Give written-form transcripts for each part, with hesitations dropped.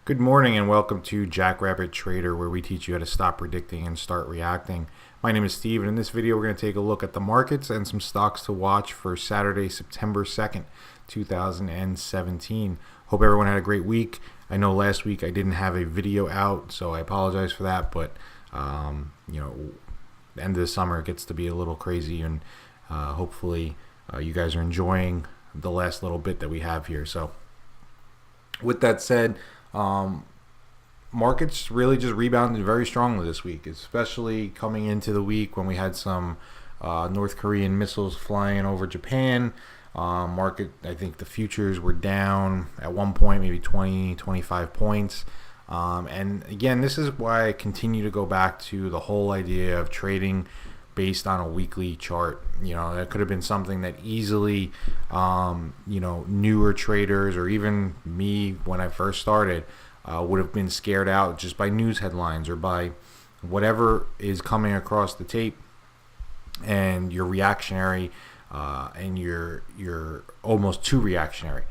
Good morning and welcome to Jackrabbit Trader, where we teach you how to stop predicting and start reacting. My name is Steve, and in this video we're going to take a look at the markets and some stocks to watch for Saturday, September 2nd, 2017. Hope everyone had a great week. I know last week I didn't have a video out, so I apologize for that, but the end of the summer it gets to be a little crazy, and hopefully you guys are enjoying the last little bit that we have here. So with that said, markets really just rebounded very strongly this week, especially coming into the week when we had some North Korean missiles flying over Japan. Market, I think the futures were down at one point, maybe 20, 25 points. And again, this is why I continue to go back to the whole idea of trading based on a weekly chart. That could have been something that easily, newer traders or even me when I first started would have been scared out just by news headlines or by whatever is coming across the tape, and you're reactionary and you're almost too reactionary.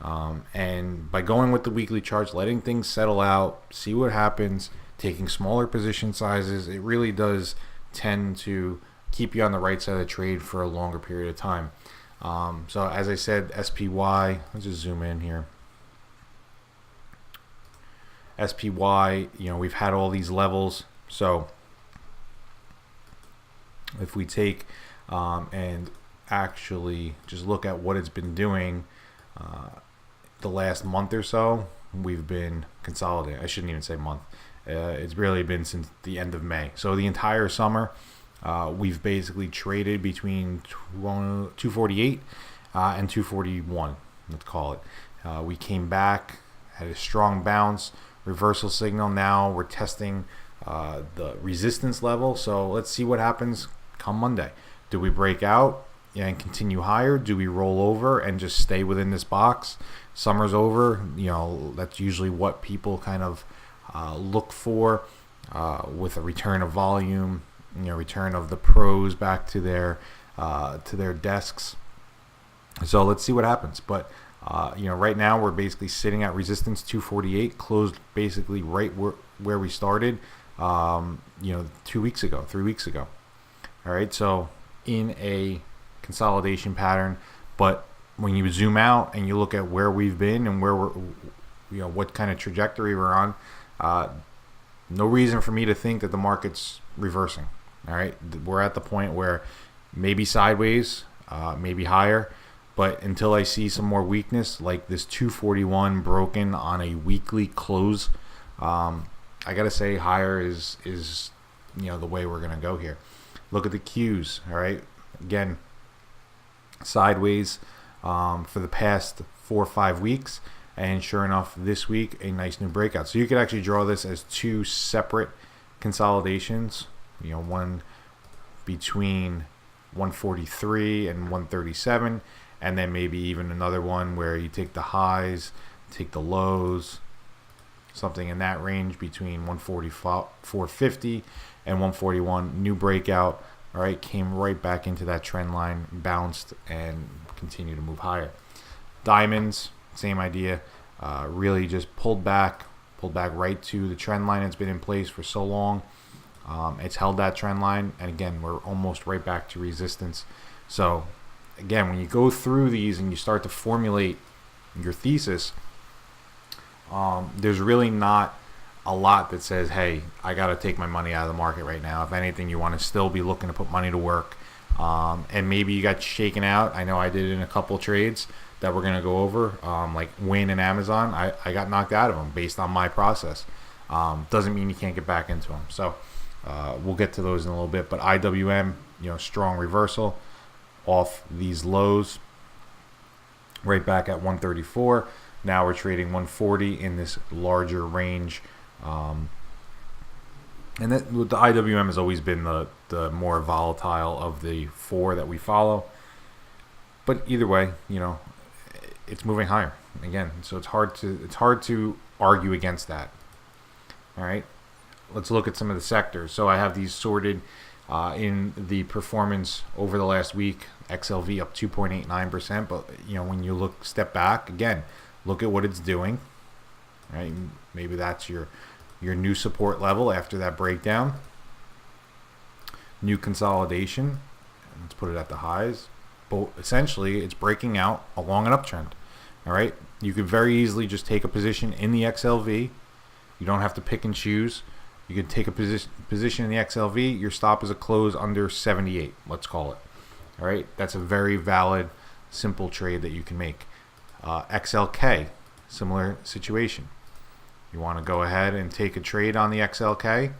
And by going with the weekly charts, letting things settle out, see what happens, taking smaller position sizes, it really does tend to keep you on the right side of the trade for a longer period of time. So as I said, SPY, let's just zoom in here. SPY, we've had all these levels. So if we take and actually just look at what it's been doing the last month or so, we've been consolidating. I shouldn't even say month. It's really been since the end of May. So the entire summer, we've basically traded between 248 and 241, let's call it. We came back, had a strong bounce, reversal signal. Now we're testing the resistance level. So let's see what happens come Monday. Do we break out and continue higher? Do we roll over and just stay within this box? Summer's over. That's usually what people kind of look for with a return of volume, return of the pros back to their desks. So let's see what happens. But right now we're basically sitting at resistance 248, closed basically right where we started 3 weeks ago. All right, so in a consolidation pattern. But when you zoom out and you look at where we've been and where we're, what kind of trajectory we're on, no reason for me to think that the market's reversing. All right, we're at the point where maybe sideways, maybe higher, but until I see some more weakness like this 241 broken on a weekly close, I gotta say higher is the way we're gonna go here. Look at the Qs. All right, again, sideways for the past 4 or 5 weeks. And sure enough, this week, a nice new breakout. So you could actually draw this as two separate consolidations. One between 143 and 137, and then maybe even another one where you take the highs, take the lows, something in that range between 144.50 and 141. New breakout. All right, came right back into that trend line, bounced, and continued to move higher. Diamonds. Same idea, really just pulled back right to the trend line. It's been in place for so long. It's held that trend line, and again, we're almost right back to resistance. So again, when you go through these and you start to formulate your thesis, there's really not a lot that says, hey, I got to take my money out of the market right now. If anything, you want to still be looking to put money to work. And maybe you got shaken out. I know I did in a couple trades that we're going to go over, like WYNN and Amazon. I got knocked out of them based on my process. Doesn't mean you can't get back into them. So we'll get to those in a little bit. But IWM, strong reversal off these lows, right back at 134. Now we're trading 140 in this larger range. And that, the IWM has always been the more volatile of the 4 that we follow. But either way, it's moving higher again, so it's hard to argue against that. All right, let's look at some of the sectors. So I have these sorted in the performance over the last week. XLV up 2.89%, but when you step back again, look at what it's doing. right? Maybe that's your new support level after that breakdown. New consolidation. Let's put it at the highs. But essentially, it's breaking out along an uptrend. All right. You could very easily just take a position in the XLV. You don't have to pick and choose. You could take a position in the XLV. Your stop is a close under 78. Let's call it. All right. That's a very valid, simple trade that you can make. XLK, similar situation. You want to go ahead and take a trade on the XLK.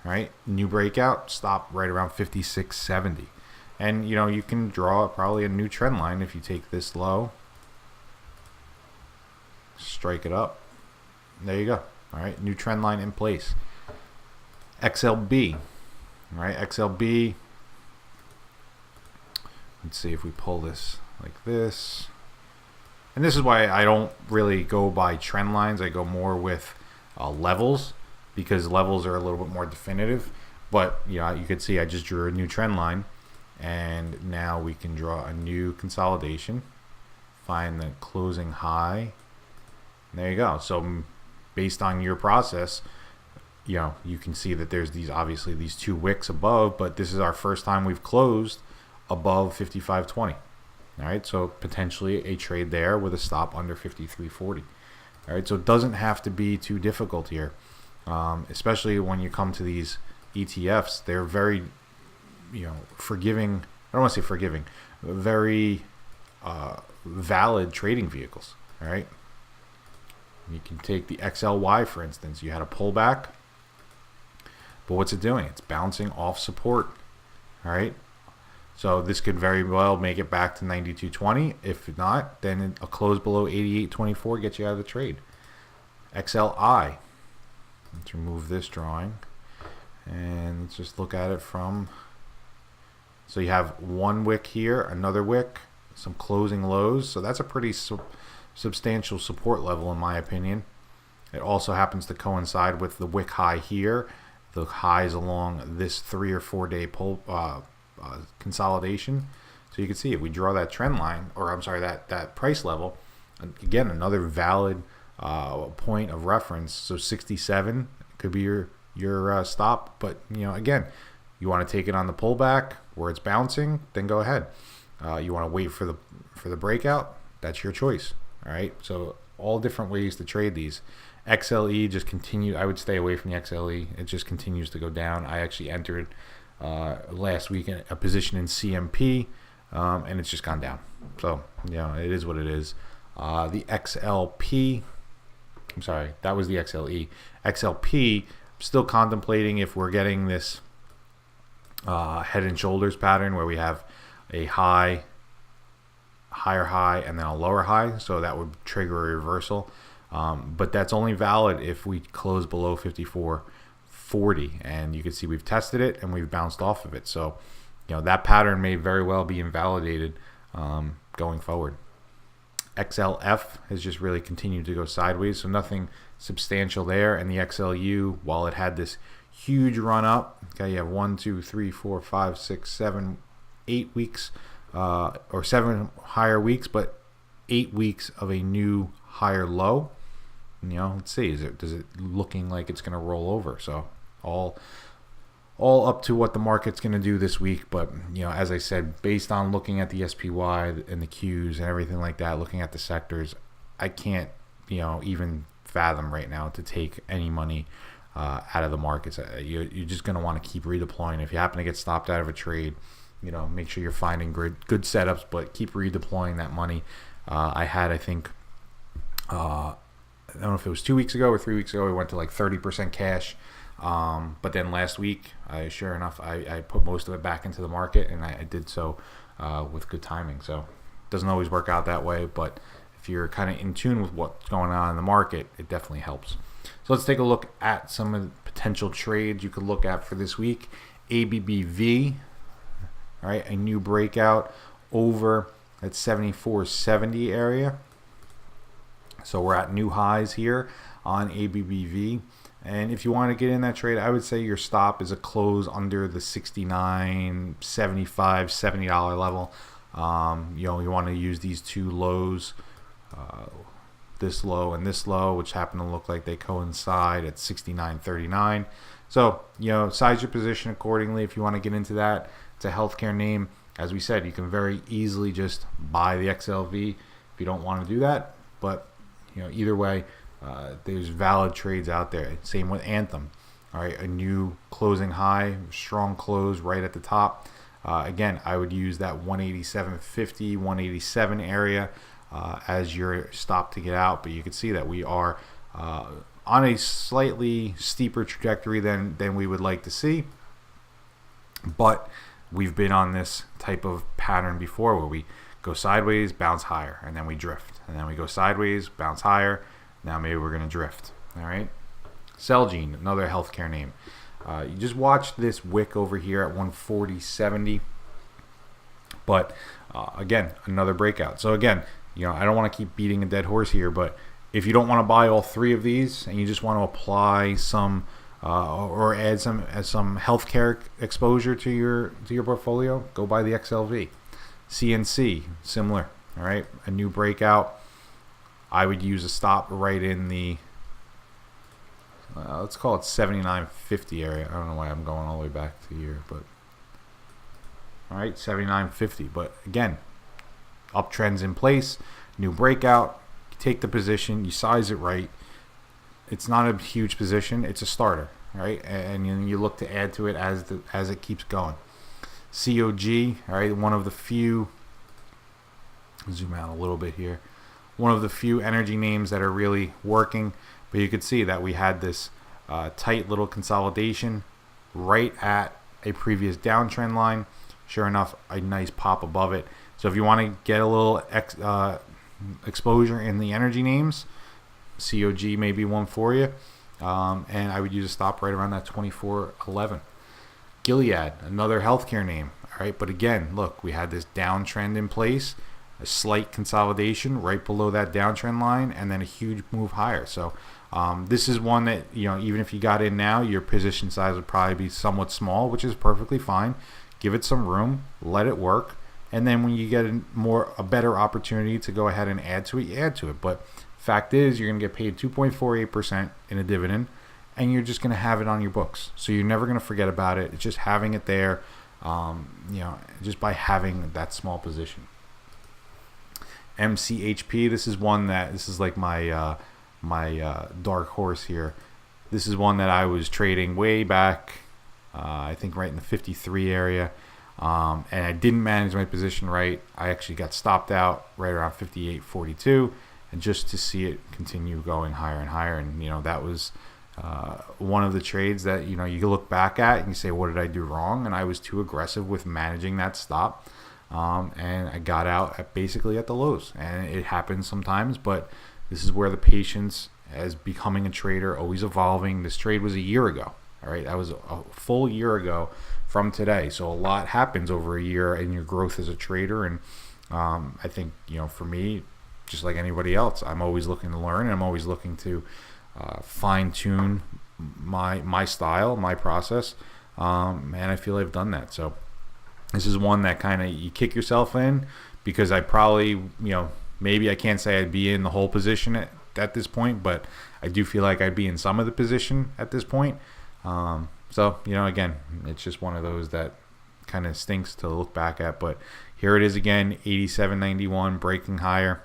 All right. New breakout. Stop right around 56.70. And, you can draw probably a new trend line if you take this low. Strike it up. There you go. All right. New trend line in place. XLB. All right. XLB. Let's see if we pull this like this. And this is why I don't really go by trend lines. I go more with levels, because levels are a little bit more definitive. But, you could see I just drew a new trend line. And now we can draw a new consolidation, find the closing high. And there you go. So based on your process, you can see that there's obviously these two wicks above, but this is our first time we've closed above 55.20. All right, so potentially a trade there with a stop under 53.40. All right, so it doesn't have to be too difficult here, especially when you come to these ETFs. They're very forgiving. I don't want to say forgiving, very valid trading vehicles. All right. You can take the XLY, for instance. You had a pullback, but what's it doing? It's bouncing off support. All right. So this could very well make it back to 92.20. If not, then a close below 88.24 gets you out of the trade. XLI. Let's remove this drawing and let's just look at it from. So you have one wick here, another wick, some closing lows. So that's a pretty substantial support level in my opinion. It also happens to coincide with the wick high here, the highs along this 3 or 4 day consolidation. So you can see if we draw that trend line, or I'm sorry, that price level, again, another valid point of reference. So 67 could be your stop. But, again, you want to take it on the pullback where it's bouncing, then go ahead. You want to wait for the breakout. That's your choice. All right. So all different ways to trade these. XLE just continue. I would stay away from the XLE. It just continues to go down. I actually entered last week a position in CMP, and it's just gone down. So it is what it is. The XLP. I'm sorry, that was the XLE. XLP. Still contemplating if we're getting this head and shoulders pattern where we have a higher high and then a lower high, so that would trigger a reversal, but that's only valid if we close below 54.40, and you can see we've tested it and we've bounced off of it. So that pattern may very well be invalidated going forward. XLF has just really continued to go sideways, so nothing substantial there. And the XLU, while it had this huge run up, okay, you have 1, 2, 3, 4, 5, 6, 7, 8 weeks, or 7 higher weeks, but 8 weeks of a new higher low. Let's see, does it looking like it's going to roll over? So all up to what the market's going to do this week. But as I said, based on looking at the SPY and the Qs and everything like that, looking at the sectors, I can't even fathom right now to take any money out of the markets. You're just going to want to keep redeploying. If you happen to get stopped out of a trade, make sure you're finding good setups, but keep redeploying that money. I had, I think, I don't know if it was 2 weeks ago or 3 weeks ago, we went to like 30% cash. But then last week, sure enough, I put most of it back into the market, and I did so with good timing. So it doesn't always work out that way, but if you're kind of in tune with what's going on in the market, it definitely helps. So let's take a look at some of the potential trades you could look at for this week. ABBV, all right, a new breakout over at 74.70 area. So we're at new highs here on ABBV. And if you want to get in that trade, I would say your stop is a close under the $69, $75, $70 level. You want to use these two lows. this low and this low, which happen to look like they coincide at 69.39. So, size your position accordingly if you want to get into that. It's a healthcare name. As we said, you can very easily just buy the XLV if you don't want to do that. But, either way, there's valid trades out there. Same with ANTM. All right, a new closing high, strong close right at the top. Again, I would use that 187.50, 187 area as your stop to get out. But you can see that we are on a slightly steeper trajectory than we would like to see. But we've been on this type of pattern before where we go sideways, bounce higher, and then we drift. And then we go sideways, bounce higher. Now maybe we're going to drift. All right. CELG, another healthcare name. You just watch this wick over here at 140.70. But again, another breakout. So again, I don't want to keep beating a dead horse here, but if you don't want to buy all three of these and you just want to apply some or add some healthcare exposure to your portfolio, go buy the XLV. CNC, similar. All right, a new breakout. I would use a stop right in the let's call it 79.50 area. I don't know why I'm going all the way back to here, but all right, 79.50. But again, uptrends in place, new breakout. You take the position, you size it right. It's not a huge position; it's a starter, right? And you look to add to it as it keeps going. COG, all right, one of the few. Zoom out a little bit here. One of the few energy names that are really working. But you could see that we had this tight little consolidation right at a previous downtrend line. Sure enough, a nice pop above it. So if you want to get a little exposure in the energy names, COG may be one for you. And I would use a stop right around that 24.11. Gilead, another healthcare name. All right, but again, look, we had this downtrend in place, a slight consolidation right below that downtrend line, and then a huge move higher. So this is one that, even if you got in now, your position size would probably be somewhat small, which is perfectly fine. Give it some room, let it work, and then when you get a better opportunity to go ahead and add to it, you add to it. But fact is, you're going to get paid 2.48% in a dividend, and you're just going to have it on your books. So you're never going to forget about it. It's just having it there, just by having that small position. MCHP, this is like my dark horse here. This is one that I was trading way back, I think right in the 53 area, and I didn't manage my position right. I actually got stopped out right around 58.42, and just to see it continue going higher and higher. And that was one of the trades that you look back at and you say, what did I do wrong? And I was too aggressive with managing that stop. And I got out basically at the lows, and it happens sometimes, but this is where the patience as becoming a trader, always evolving. This trade was a year ago. All right, that was a full year ago from today. So a lot happens over a year in your growth as a trader. And I think, for me, just like anybody else, I'm always looking to learn, and I'm always looking to fine tune my style, my process. And I feel I've done that. So this is one that kind of you kick yourself in, because I probably, maybe I can't say I'd be in the whole position at this point, but I do feel like I'd be in some of the position at this point. So, again, it's just one of those that kind of stinks to look back at. But here it is again, 87.91, breaking higher.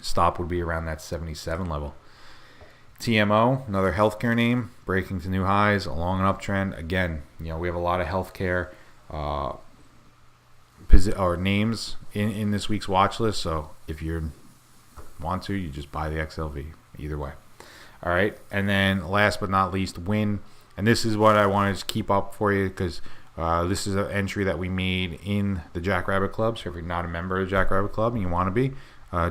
Stop would be around that 77 level. TMO, another healthcare name, breaking to new highs along an uptrend. Again, we have a lot of healthcare or names in this week's watch list. So if you want to, you just buy the XLV either way. All right, and then last but not least, WYNN, and this is what I want to keep up for you, because this is an entry that we made in the Jackrabbit Club. So if you're not a member of the Jackrabbit Club and you want to be,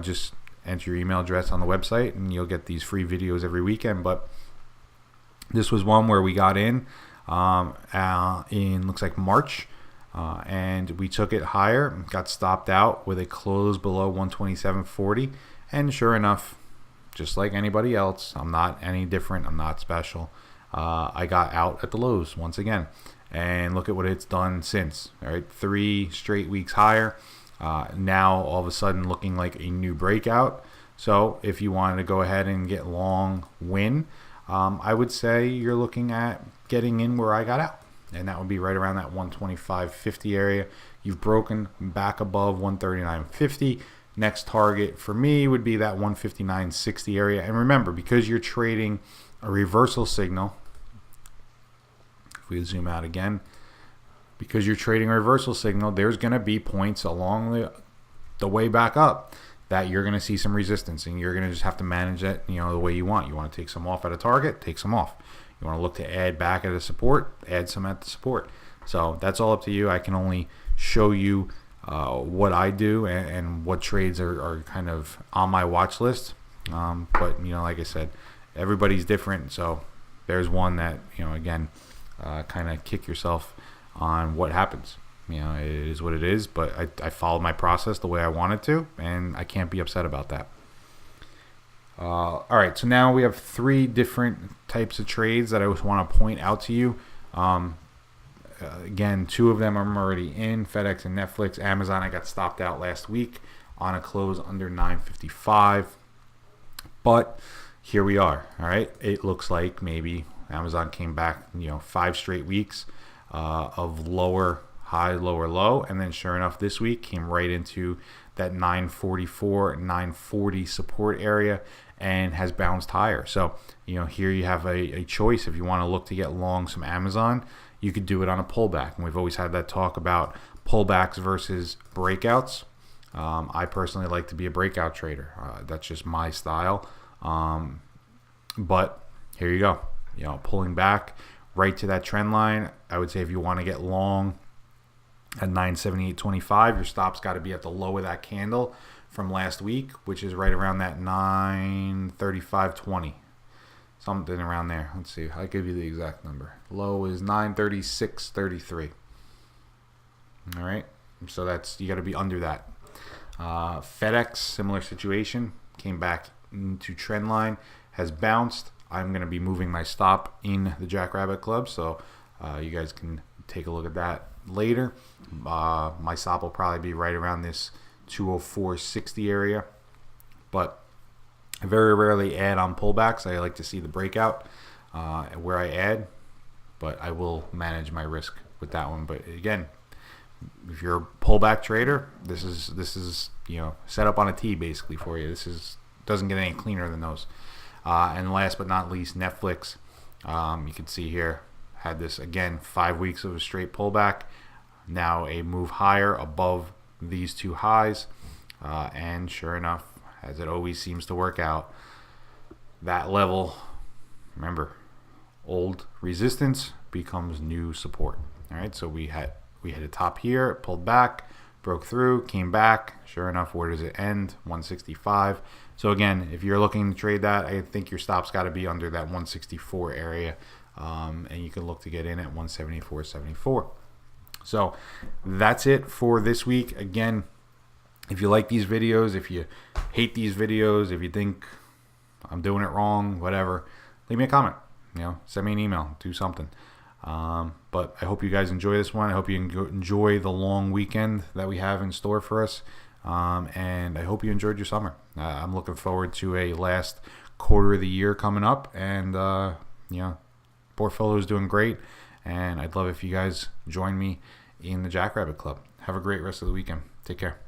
just enter your email address on the website and you'll get these free videos every weekend. But this was one where we got in looks like March, and we took it higher, got stopped out with a close below 127.40, and sure enough, just like anybody else, I'm not any different, I'm not special, I got out at the lows once again, and look at what it's done since. All right, 3 straight weeks higher. Now all of a sudden looking like a new breakout. So if you wanted to go ahead and get long WYNN, I would say you're looking at getting in where I got out, and that would be right around that 125.50 area. You've broken back above 139.50. Next target for me would be that 159.60 area. And remember, because you're trading a reversal signal, if we zoom out again, because you're trading a reversal signal, there's going to be points along the way back up that you're going to see some resistance, and you're going to just have to manage that, the way you want. You want to take some off at a target, take some off. You want to look to add back at a support, add some at the support. So that's all up to you. I can only show you what I do and what trades are kind of on my watch list. But like I said, everybody's different. So there's one that again, kind of kick yourself on what happens. It is what it is, but I followed my process the way I wanted to, and I can't be upset about that. All right, so now we have 3 different types of trades that I just want to point out to you. Again, 2 of them I'm already in, FedEx and NFLX. Amazon, I got stopped out last week on a close under 9.55, but here we are. All right, it looks like maybe Amazon came back 5 straight weeks of lower high, lower low, and then sure enough this week came right into that 944, 940 support area and has bounced higher. So here you have a choice. If you want to look to get long some Amazon, you could do it on a pullback, and we've always had that talk about pullbacks versus breakouts. I personally like to be a breakout trader. That's just my style. But here you go, pulling back right to that trend line. I would say if you want to get long at 978.25, your stop's got to be at the low of that candle from last week, which is right around that 935.20, something around there. Let's see, I'll give you the exact number. Low is 936.33. All right, so that's, you got to be under that. FedEx, similar situation, came back into trend line, has bounced. I'm going to be moving my stop in the Jackrabbit Club, so you guys can take a look at that later. My stop will probably be right around this 204.60 area, but I very rarely add on pullbacks. I like to see the breakout where I add, but I will manage my risk with that one. But again, if you're a pullback trader, this is set up on a tee basically for you. This doesn't get any cleaner than those. And last but not least, Netflix. You can see here, had this again 5 weeks of a straight pullback. Now a move higher above these 2 highs, and sure enough, as it always seems to work out, that level, remember, old resistance becomes new support. All right, so we hit a top here, it pulled back, broke through, came back. Sure enough, where does it end? 165. So again, if you're looking to trade that, I think your stop's got to be under that 164 area, and you can look to get in at 174.74. So that's it for this week. Again, if you like these videos, if you hate these videos, if you think I'm doing it wrong, whatever, leave me a comment. Send me an email, do something. But I hope you guys enjoy this one. I hope you enjoy the long weekend that we have in store for us. And I hope you enjoyed your summer. I'm looking forward to a last quarter of the year coming up, and portfolio is doing great, and I'd love if you guys join me in the Jackrabbit Club. Have a great rest of the weekend. Take care.